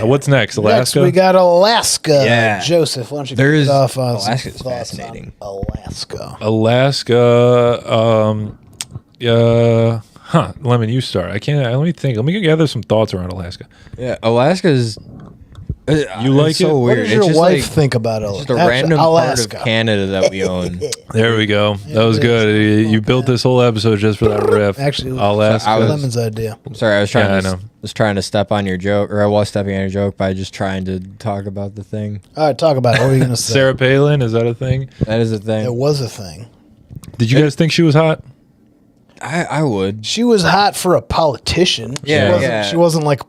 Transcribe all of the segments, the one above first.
What's next? Next, Alaska? we got Alaska. Yeah. Joseph, why don't you There's kick it off on Alaska's some thoughts fascinating. on Alaska. Alaska. Lemon, you start. I can't. Let me think. Let me gather some thoughts around Alaska. Yeah, Alaska's. You like so it? What weird. does It's your just wife like, think about it's Alaska? just a random Alaska. part of Canada that we own. There we go. That was it is. good. You built this whole episode just for that riff. Actually, Alaska. I was- Lemon's idea. I'm sorry, I was trying Yeah, I to know. was trying to step on your joke, or I was stepping on your joke by just trying to talk about the thing. All right, talk about it. What were you going to say? Sarah Palin, is that a thing? That is a thing. It was a thing. Did you guys think she was hot? I would. She was hot for a politician. Yeah, She wasn't like,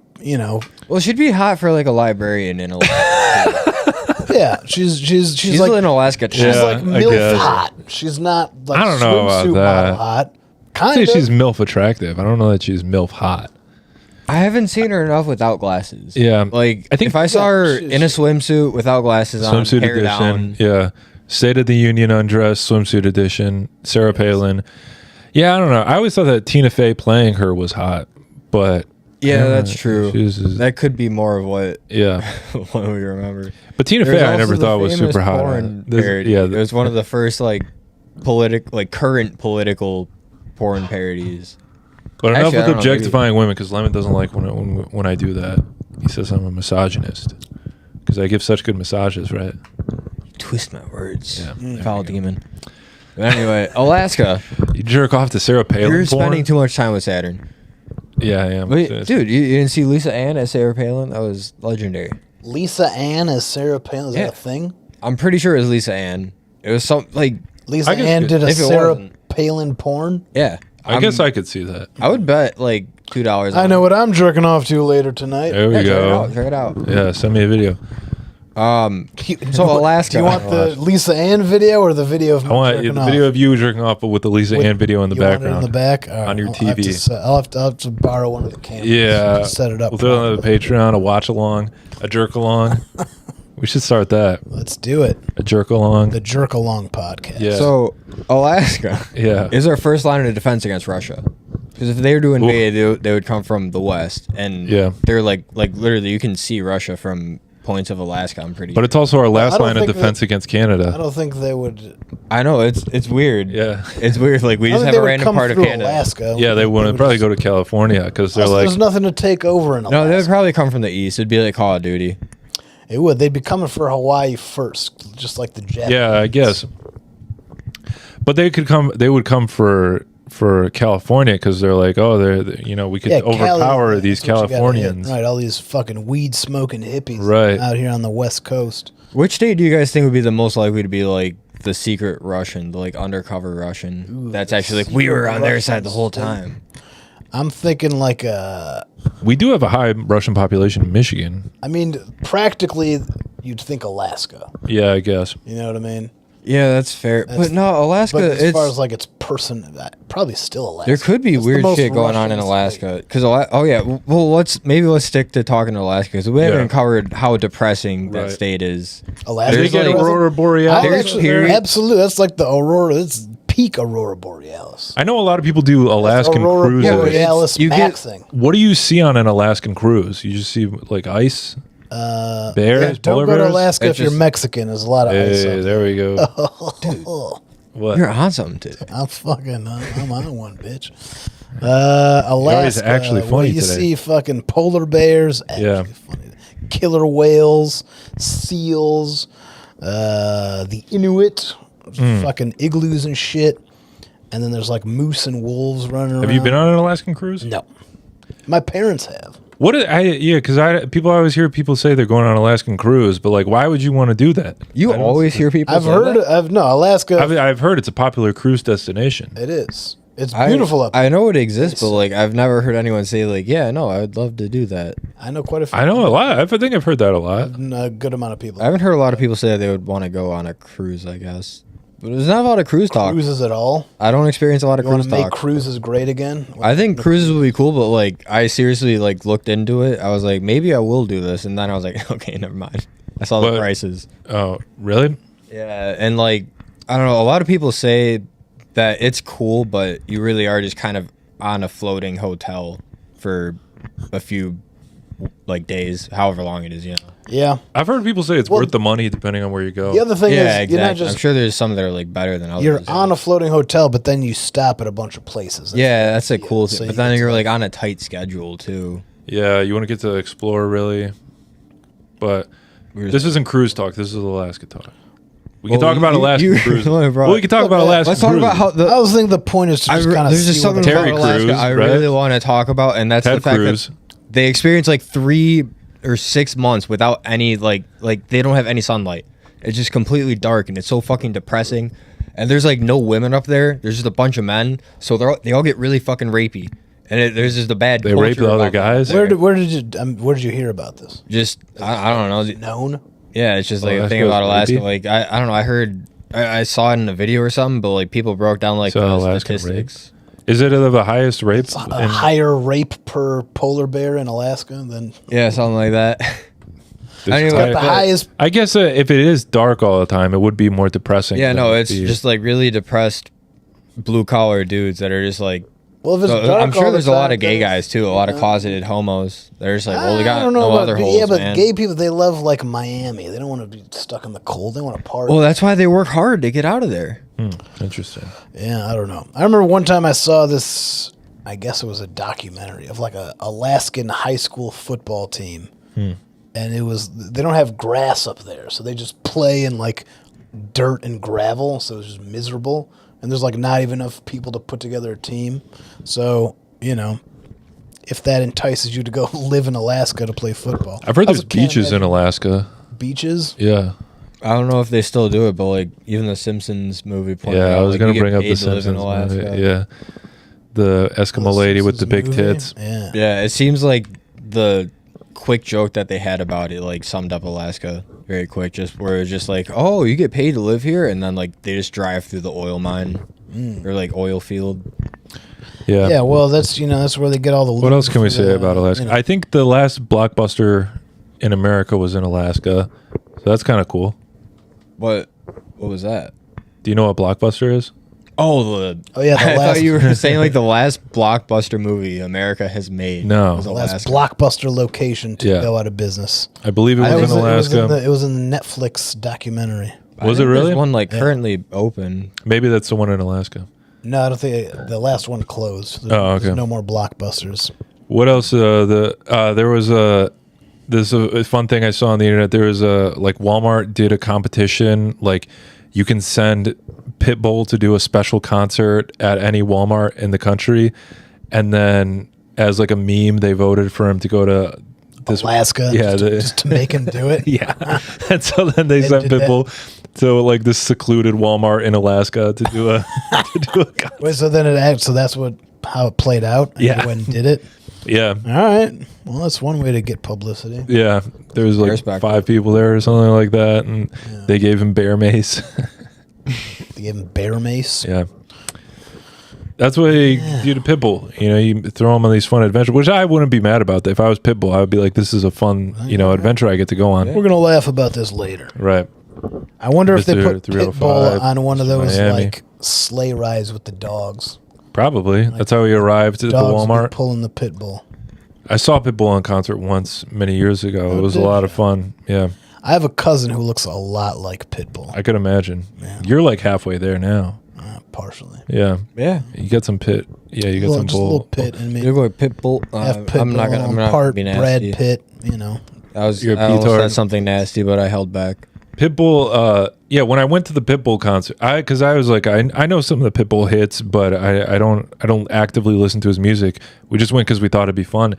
Well, she'd be hot for like a librarian in Alaska. yeah, she's like in Alaska. she's Yeah, like I MILF guess. hot. She's not like I don't know about swimsuit that. model hot. I Kind think of. she's MILF attractive. I don't know that she's MILF hot. I haven't seen her enough without glasses. Yeah. Like I think- if I saw her she's- in a swimsuit without glasses on, Swimsuit hair edition. down, Yeah. State of the Union undress, swimsuit edition. Sarah Palin. Yeah, I don't know. I always thought that Tina Fey playing her was hot, but yeah, I don't that's know. true. She was- That could be more of what yeah. what we remember. But Tina There's Fey, I also never the thought was famous super hot. porn This- parody. yeah, It was one of the first current political porn parodies. But enough Actually, I with don't know, objectifying women, because Lemon doesn't like when I do that. He says I'm a misogynist because I give such good massages, right? Twist my words. Yeah. Foul demon. But anyway, Alaska. You jerk off to Sarah Palin. You're porn? spending too much time with Saturn. Yeah, I am. Wait, dude, you didn't see Lisa Ann as Sarah Palin? That was legendary. Lisa Ann as Sarah Palin. Is Yeah. that a thing? I'm pretty sure it was Lisa Ann. It was some like Lisa I guess Ann did a if it Sarah wasn't. Palin porn. yeah. I guess I could see that. I would bet like $2. I know what I'm jerking off to later tonight. There we Yeah, go. Check it out. Yeah, send me a video. So Alaska. Do you want the Lisa Ann video or the video of me I want jerking the off? video of you jerking off, but with the Lisa With- Ann video in the You want it background. in the back? All right, on your I'll have to TV. set- I'll have to borrow one of the cameras. Yeah, Set it up. We'll throw it on the Patreon, a watch along, a jerk along. We should start that. Let's do it. A jerk along. The Jerk Along podcast. Yeah. So Alaska Yeah. is our first line of defense against Russia. Because if they were to invade, they would come from the west, and Yeah. they're like literally you can see Russia from points of Alaska. I'm pretty. But it's also our I last don't line of think defense that- against I Canada. don't think they would. I know it's weird. Yeah. It's weird. Like we I just think have they a would random come part of through Canada. Alaska. Yeah, they wouldn't would probably just- go to California because they're Also, like, there's nothing to take over in Alaska. No, they'd probably come from the east. It'd be like Call of Duty. It would. They'd be coming for Hawaii first, just like the Japanese. yeah, I guess. But they could come. They would come for California because they're like, oh, we could overpower Cali, these that's what you gotta hit. Californians. Right, all these fucking weed smoking hippies Right. out here on the West Coast. Which state do you guys think would be the most likely to be like the secret Russian, the like undercover Russian? Ooh, That's the actually like we were secret on their side the Russians. whole time. I'm thinking like We do have a high Russian population in Michigan. I mean, practically, you'd think Alaska. Yeah, I guess. You know what I mean? Yeah, that's fair. But no, Alaska. But as it's far as like its person, probably still Alaska. there could be It's the weird most shit going on in Russian Alaska. state. Because oh yeah, well let's stick to talking to Alaska because we haven't covered how depressing that Right. state is. Alaska. They There's get like- Aurora Borealis. I There's actually, period- absolutely. That's like the Aurora. It's peak Aurora Borealis. I know a lot of people do Alaskan Aurora cruises. Borealis You get- maxing. What do you see on an Alaskan cruise? You just see like ice, bears, Yeah, polar don't go to bears. Alaska It's if you're just- Mexican. There's a lot of ice. Hey, up there we go. there. What? You're on something, dude. I'm on one, bitch. Alaska. actually where funny you today. see fucking polar bears. Yeah. Actually funny. Killer whales, seals, the Inuit, Hmm. fucking igloos and shit. And then there's like moose and wolves running around. Have you been on an Alaskan cruise? No. My parents have. Because people always hear people say they're going on an Alaskan cruise, but like, why would you want to do that? You I don't always see- hear people. I've say heard. that? Alaska. I've heard it's a popular cruise destination. It is. It's beautiful up there. I know it exists, but like I've never heard anyone say like, yeah, no, I would love to do that. I know quite a few. I know a lot. I think I've heard that a lot. A good amount of people. I haven't heard a lot of people say that they would want to go on a cruise. I guess, but there's not a lot of cruise talk. Cruises at all. I don't experience a lot of You want cruise to make talk. cruises great again? I think cruises would be cool, but like I seriously like looked into it. I was like, maybe I will do this, and then I was like, okay, never mind. I saw the But- prices. Oh, really? Yeah, and like I don't know. A lot of people say that it's cool, but you really are just kind of on a floating hotel for a few like days, however long it is. Yeah. I've heard people say it's Well, worth the money depending on where you go. The other thing Yeah, is, you're not exactly. just I'm sure there's some that are like better than others. you're on a floating hotel, but then you stop at a bunch of places. Yeah, that's a cool So thing. you But then get you're to, like on a tight schedule too. Yeah, you want to get to explore really, but this isn't cruise talk. This is Alaska talk. We can talk about Alaska cruise. Well, we can talk about Alaska. Let's talk about how I was thinking the point is to just kind of there's just see what something the- about Terry Alaska Crews, I right? really want to talk about, and that's Ted the fact Cruz. that they experience like 3 or 6 months without any like they don't have any sunlight. It's just completely dark, and it's so fucking depressing. And there's like no women up there. There's just a bunch of men, so they all get really fucking rapey. And there's just a bad. They rape culture the other about that guys? there. where did you hear about this? Just I don't know. Known? Yeah, it's just like a Alaska thing about was Alaska. rapey? Like I don't know. I heard I saw it in a video or something, but like people broke down like So the Alaskan statistics. Is it the highest rape? A higher rape per polar bear in Alaska than Yeah, something like that. This- Anyway, the but- highest. I guess if it is dark all the time, it would be more depressing. Yeah, than no, it would it's be- just like really depressed blue collar dudes that are just like. Well, if it's So, dark I'm all sure the there's a lot time, of gay then guys too, a lot of closeted homos. They're just like, well, we I got don't know no about other gay- holes, Yeah, but man. gay people, they love like Miami. They don't want to be stuck in the cold. They want to party. Well, that's why they work hard to get out of there. Interesting. Yeah, I don't know. I remember one time I saw this. I guess it was a documentary of like a Alaskan high school football team, and it was they don't have grass up there, so they just play in like dirt and gravel. So it's just miserable, and there's like not even enough people to put together a team. So if that entices you to go live in Alaska to play football, I've heard I was there's a can't beaches in imagine- Alaska. beaches. Yeah. I don't know if they still do it, but like even the Simpsons movie. pointed Yeah, I out, was like, going you to get bring up paid the to live in Simpsons movie. Alaska. Yeah. The Eskimo The lady with the big Simpsons movie. tits. Yeah. Yeah, it seems like the quick joke that they had about it like summed up Alaska very quick. Just where it was just like, oh, you get paid to live here, and then like they just drive through the oil mine or like oil field. Yeah. Yeah, well, that's that's where they get all the. What else can we say about Alaska? You know. I think the last blockbuster in America was in Alaska. So that's kind of cool. What was that? Do you know what Blockbuster is? Oh, Oh, yeah, the I last- thought you were saying like the last blockbuster movie America has made. No. was The last Alaska. blockbuster location to Yeah. go out of business. I believe it was in Alaska. It was in the Netflix documentary. I Was think it really? There's one like currently open. Maybe that's the one in Alaska. No, I don't think the last one closed. Oh, okay. There's no more blockbusters. What else? There was a fun thing I saw on the internet. There was like Walmart did a competition. Like you can send Pitbull to do a special concert at any Walmart in the country, and then as like a meme, they voted for him to go to this Alaska, Yeah, just to make him do it. Yeah, and so then they sent did that. Pitbull to like this secluded Walmart in Alaska to do a to do a concert. Wait, so then so that's how it played out. And Yeah. he went and did it. Yeah. All right. Well, that's one way to get publicity. Yeah, there was like Respect. 5 people there or something like that, and they gave him bear mace. They gave him bear mace. Yeah, that's what you do to Pitbull. You throw him on these fun adventures, which I wouldn't be mad about. If I was Pitbull, I would be like, "This is a fun, adventure I get to go on." We're gonna laugh about this later. Right? I wonder if they Mr. put 305, Pitbull on one of those Miami. like sleigh rides with the dogs. Probably. That's how he arrived at the Dogs be Walmart. pulling the Pitbull. I saw Pitbull on concert once many years ago. It was a did lot you? of fun. Yeah, I have a cousin who looks a lot like Pitbull. I could imagine. Yeah. You're like halfway there now. Partially. Yeah, Yeah. you get some pit. Yeah, you get some Just a little bull. pit in me. You're going Pitbull. Half Pitbull, I'm not gonna part be Brad nasty. Pitt. I was You're a I almost petard. said something nasty, but I held back. Pitbull, when I went to the Pitbull concert, because I was like, I know some of the Pitbull hits, but I don't actively listen to his music. We just went because we thought it'd be fun.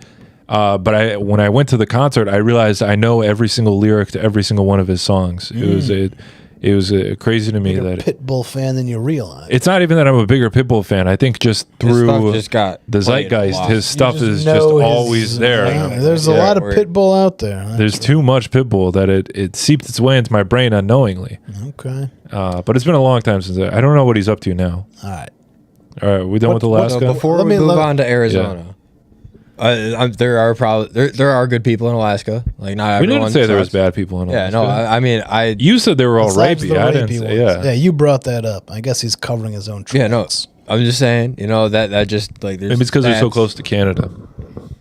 But when I went to the concert, I realized I know every single lyric to every single one of his songs. It was crazy to me You're a that Pitbull fan than you realize. it's not even that I'm a bigger Pitbull fan. I think just His through stuff just got the played a zeitgeist, lot. his stuff You is know just his- always there. Yeah, there's a Yeah, lot of where- Pitbull out there. There's too much Pitbull that it seeped its way into my brain unknowingly. Okay. But it's been a long time since I don't know what he's up to now. All right. All right, we done with So Alaska? before Let we me- move let- on to Arizona, there are probably there are good people in Alaska. Like not We everyone. didn't say there was sucks. bad people in Yeah, Alaska. no. I mean, I You said they were all Besides rapey. the I didn't rapey say, ones. yeah. you brought that up. I guess he's covering his own tracks. yeah no. I'm just saying, that just like there's Maybe it's because they're so stats. close to Canada.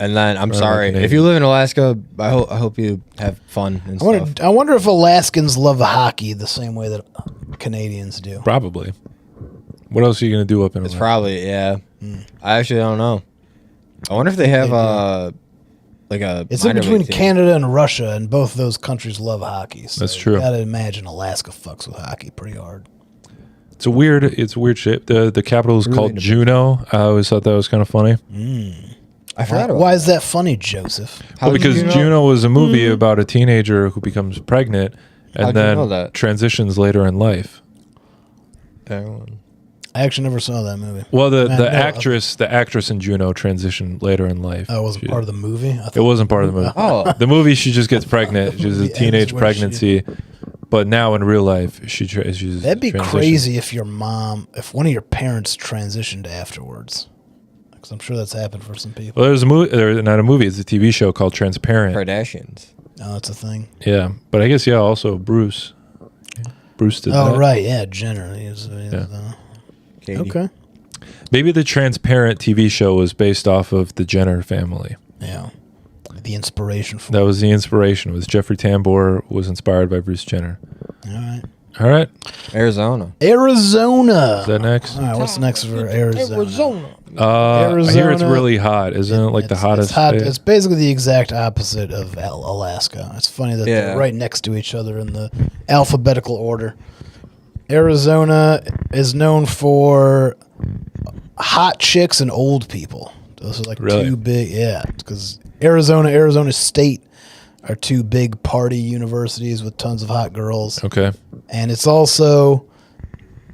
And then I'm Or sorry Canadian. if you live in Alaska. I hope you have fun and stuff. I wonder if Alaskans love hockey the same way that Canadians do. Probably. What else are you gonna do up in? It's Alaska? probably I actually don't know. I wonder if they have like a. It's in minor between league team. Canada and Russia, and both those countries love hockey. So That's true. You gotta imagine Alaska fucks with hockey pretty hard. It's a weird shape. The capital is Really called into Juneau. I always thought that was kind of funny. I forgot about. Why is that funny, Joseph? How did because you know? Juneau was a movie about a teenager who becomes pregnant and How'd you then know that? transitions later in life. I actually never saw that movie. Well, the Man, no, actress in Juneau transitioned later in life. Oh, it wasn't part of the movie? I It wasn't part of the movie. Oh. The movie, she just gets pregnant. She's a movie teenage ends where pregnancy. But now in real life, she's That'd be transitioned. crazy if if one of your parents transitioned afterwards. Because I'm sure that's happened for some people. Well, there's a movie. Not a movie. It's a TV show called Transparent. Kardashians. Oh, that's a thing. Yeah, but I guess also Bruce. Bruce did Oh, that. right. Yeah, Jenner. Katie. Okay. Maybe the Transparent TV show was based off of the Jenner family. Yeah. The inspiration for That was the inspiration. Was Jeffrey Tambor was inspired by Bruce Jenner. All right. All right, Arizona. Arizona. is that next? All right, what's next for Arizona? I hear it's Arizona. really hot. Isn't it like the hottest? It's hot. state? It's basically the exact opposite of Alaska. It's funny that Yeah. they're right next to each other in the alphabetical order. Arizona is known for hot chicks and old people. Those are like Really? two big, yeah. Because Arizona State are two big party universities with tons of hot girls, Okay. and it's also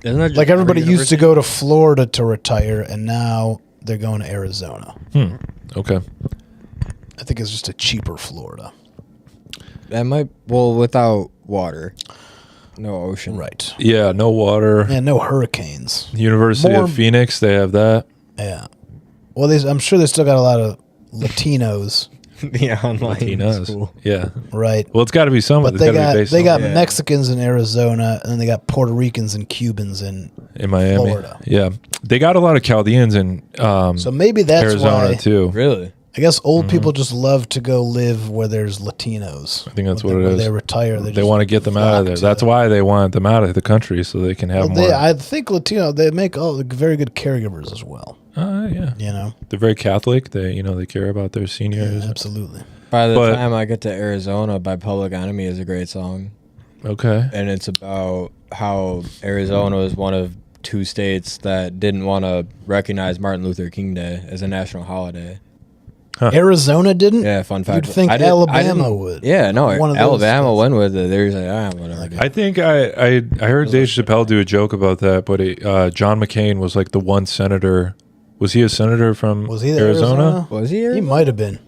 Isn't that just like everybody every used to university? go to Florida to retire, and now they're going to Arizona. Okay. I think it's just a cheaper Florida. That might without water, no ocean. Right. Yeah. No water. And no hurricanes. University More- of Phoenix. They have that. Yeah. Well, I'm sure they still got a lot of Latinos, The online Latinas. school. Yeah. right? Well, it's got to be somewhere. But There's they gotta be got based they got Yeah. Mexicans in Arizona, and then they got Puerto Ricans and Cubans in Miami. Florida. Yeah. They got a lot of Chaldeans in So maybe that's Arizona why. too. Really? I guess old people just love to go live where there's Latinos. I think that's When what it when is. They retire. They want to get them out of there. That's why they want them out of the country so they can have more. I think Latino. They make very good caregivers as well. Yeah. You know. They're very Catholic. They care about their seniors. Absolutely. By the But- time I get to Arizona, by Public Enemy is a great song, Okay. and it's about how Arizona is one of two states that didn't want to recognize Martin Luther King Day as a national holiday. Arizona didn't. Yeah, fun fact. You'd think I Alabama didn't- would. Yeah, no, One of those Alabama states. went with it. They're just like, whatever. dude." I think I heard Dave Chappelle do a joke about that, but John McCain was like the one senator. Was he a senator from Was he the Arizona? Was he? He might have been.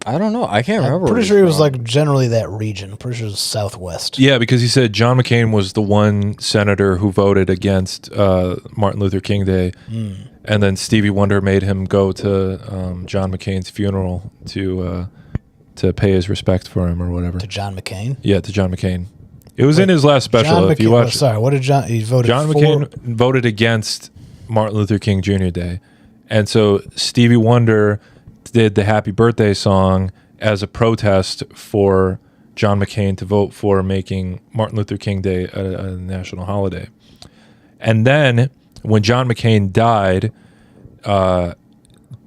I don't know. I can't remember. I'm where pretty sure he was from. like generally that region. I'm pretty sure it was Southwest. Yeah, because he said John McCain was the one senator who voted against Martin Luther King Day, and then Stevie Wonder made him go to John McCain's funeral to pay his respect for him or whatever. To John McCain. Yeah, to John McCain. It was in his last special. John If you McCain- watch, sorry, what did John? He voted John for. McCain voted against Martin Luther King Jr. Day, and so Stevie Wonder did the Happy Birthday song as a protest for John McCain to vote for making Martin Luther King Day a national holiday. And then when John McCain died,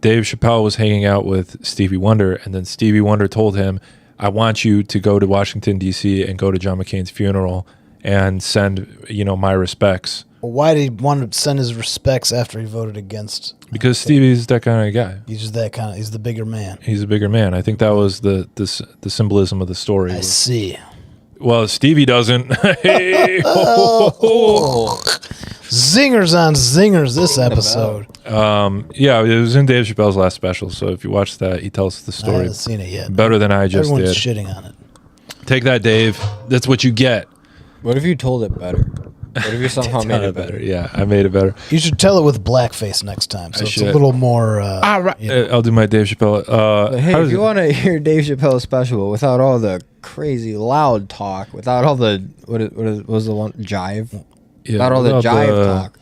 Dave Chappelle was hanging out with Stevie Wonder, and then Stevie Wonder told him, I want you to go to Washington, D.C. and go to John McCain's funeral and send, my respects. Why did he want to send his respects after he voted against? Because Stevie's that kind of guy. He's just that kind of. He's the bigger man. He's a bigger man. I think that was the symbolism of the story. I see. Well, Stevie doesn't. Hey, ho, ho, ho. Zingers on zingers this episode. Yeah, it was in Dave Chappelle's last special. So if you watch that, he tells the I story haven't seen it yet. better than I just Everyone's did. shitting on it. Take that, Dave. That's what you get. What if you told it better? What if you somehow made it better? Yeah, I made it better. You should tell it with blackface next time, so I it's should. a little more. All right. you know. I'll do my Dave Chappelle. But hey, how if does you it- want to hear Dave Chappelle's special without all the crazy loud talk, without all the what was the one jive, yeah, without all the without jive talk,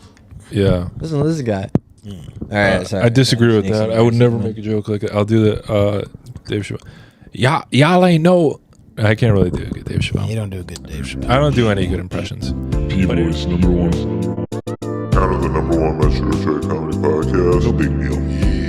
Yeah. listen to this guy. All right, sorry. I disagree with Sneak that. some I would racism never in. make a joke like that. I'll do the Dave Chappelle. Y'all ain't know. I can't really do a good Dave Chappelle. You don't do a good Dave Chappelle. I don't do any good impressions. Boiz, number one. Out of the number one Metro Detroit Comedy Podcast, Big Neil.